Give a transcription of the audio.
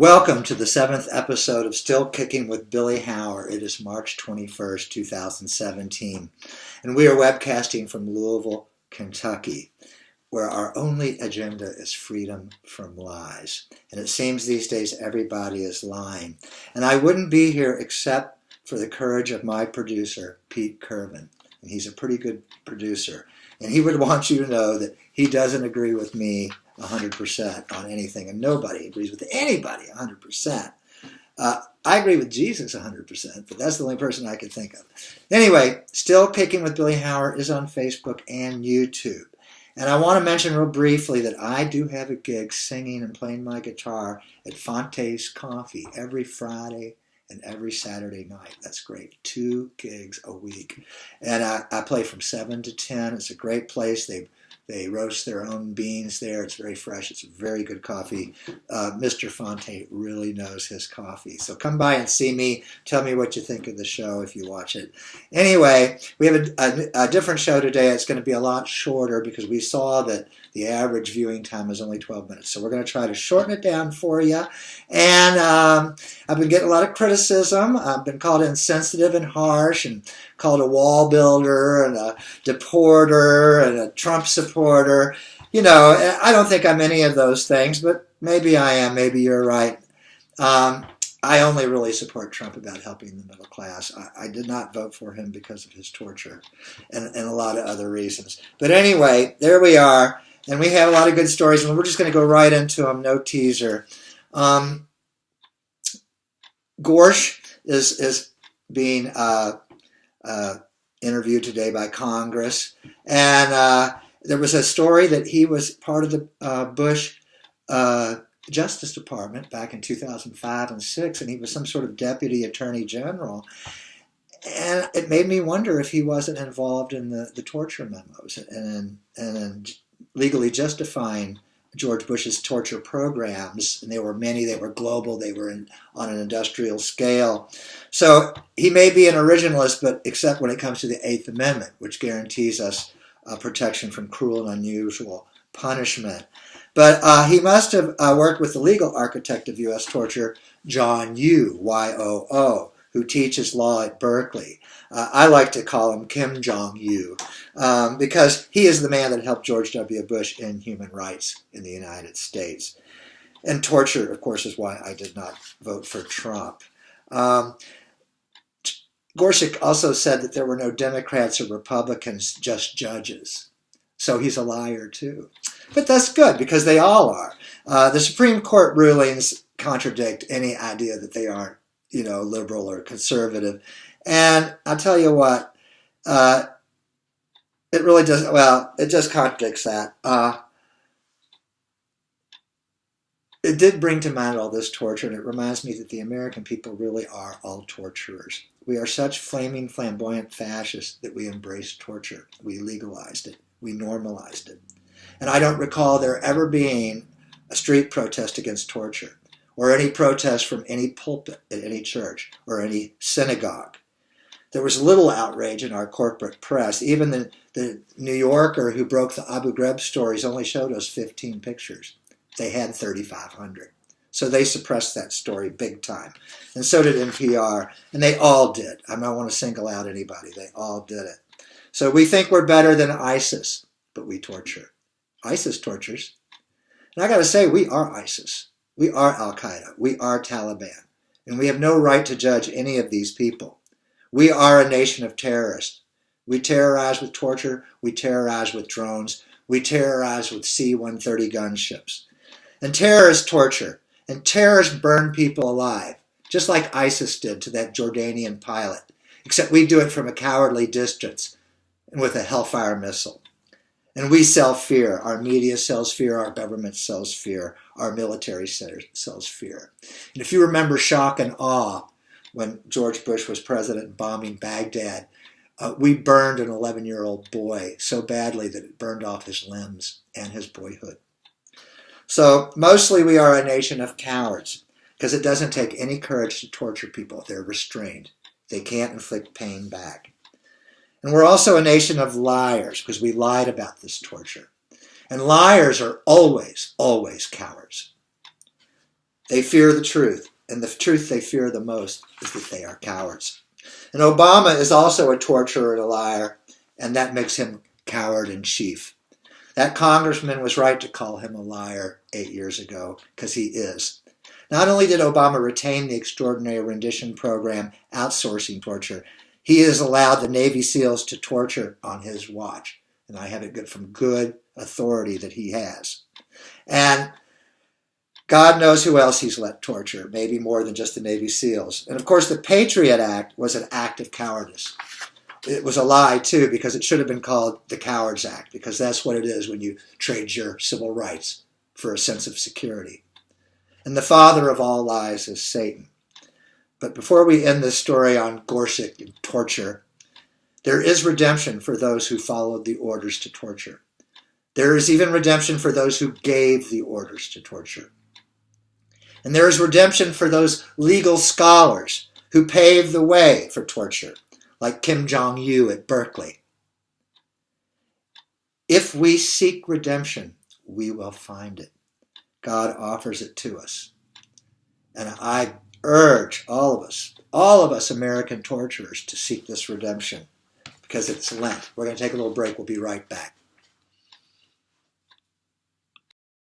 Welcome to the 7th episode of Still Kicking with Billy Hauer. It is March 21st, 2017, and we are webcasting from Louisville, Kentucky, where our only agenda is freedom from lies. And it seems these days everybody is lying. And I wouldn't be here except for the courage of my producer, Pete Kervin. And he's a pretty good producer. And he would want you to know that he doesn't agree with me 100% on anything, and nobody agrees with anybody 100%. I agree with Jesus 100%, but that's the only person I could think of. Anyway, Still Kicking with Billy Hauer is on Facebook and YouTube. And I want to mention real briefly that I do have a gig singing and playing my guitar at Fonte's Coffee every Friday and every Saturday night. That's great. 2 gigs a week. And I play from 7 to 10. It's a great place. They roast their own beans there. It's very fresh. It's very good coffee. Mr. Fonte really knows his coffee. So come by and see me. Tell me what you think of the show if you watch it. Anyway, we have a different show today. It's going to be a lot shorter because we saw that the average viewing time is only 12 minutes. So we're going to try to shorten it down for you. And I've been getting a lot of criticism. I've been called insensitive and harsh and called a wall builder and a deporter and a Trump supporter. You know, I don't think I'm any of those things, but maybe I am. Maybe you're right. I only really support Trump about helping the middle class. I did not vote for him because of his torture and a lot of other reasons. But anyway, there we are. And we have a lot of good stories, and we're just going to go right into them, no teaser. Gorsuch is being interviewed today by Congress. And there was a story that he was part of the Bush Justice Department back in 2005 and 6, and he was some sort of deputy attorney general. And it made me wonder if he wasn't involved in the torture memos and legally justifying George Bush's torture programs. And there were many, they were global, they were on an industrial scale. So he may be an originalist, but except when it comes to the 8th Amendment, which guarantees us protection from cruel and unusual punishment. But he must have worked with the legal architect of U.S. torture, John Yoo, Y-O-O, who teaches law at Berkeley. I like to call him Kim Jong-Yoo, because he is the man that helped George W. Bush in human rights in the United States. And torture, of course, is why I did not vote for Trump. Gorsuch also said that there were no Democrats or Republicans, just judges. So he's a liar, too. But that's good, because they all are. The Supreme Court rulings contradict any idea that they aren't, liberal or conservative. And I'll tell you what, it really does, it just contradicts that. It did bring to mind all this torture, and it reminds me that the American people really are all torturers. We are such flaming, flamboyant fascists that we embraced torture. We legalized it. We normalized it. And I don't recall there ever being a street protest against torture, or any protest from any pulpit at any church or any synagogue. There was little outrage in our corporate press. Even the New Yorker who broke the Abu Ghraib stories only showed us 15 pictures. They had 3,500. So they suppressed that story big time. And so did NPR. And they all did. I don't want to single out anybody. They all did it. So we think we're better than ISIS, but we torture. ISIS tortures. And I got to say, we are ISIS. We are Al-Qaeda. We are Taliban. And we have no right to judge any of these people. We are a nation of terrorists. We terrorize with torture. We terrorize with drones. We terrorize with C-130 gunships. And terrorists torture. And terrorists burn people alive, just like ISIS did to that Jordanian pilot. Except we do it from a cowardly distance and with a Hellfire missile. And we sell fear. Our media sells fear. Our government sells fear. Our military sells fear. And if you remember shock and awe when George Bush was president bombing Baghdad, we burned an 11-year-old boy so badly that it burned off his limbs and his boyhood. So mostly we are a nation of cowards because it doesn't take any courage to torture people. They're restrained. They can't inflict pain back. And we're also a nation of liars because we lied about this torture. And liars are always, always cowards. They fear the truth, and the truth they fear the most is that they are cowards. And Obama is also a torturer and a liar, and that makes him coward in chief. That congressman was right to call him a liar 8 years ago, because he is. Not only did Obama retain the extraordinary rendition program outsourcing torture, he has allowed the Navy SEALs to torture on his watch. And I have it good from good authority that he has. And God knows who else he's let torture, maybe more than just the Navy SEALs. And of course, the Patriot Act was an act of cowardice. It was a lie, too, because it should have been called the Cowards Act, because that's what it is when you trade your civil rights for a sense of security. And the father of all lies is Satan. But before we end this story on Gorsuch and torture, there is redemption for those who followed the orders to torture. There is even redemption for those who gave the orders to torture. And there is redemption for those legal scholars who paved the way for torture, like Kim Jong-il at Berkeley. If we seek redemption, we will find it. God offers it to us. And I urge all of us American torturers to seek this redemption, because it's Lent. We're going to take a little break. We'll be right back.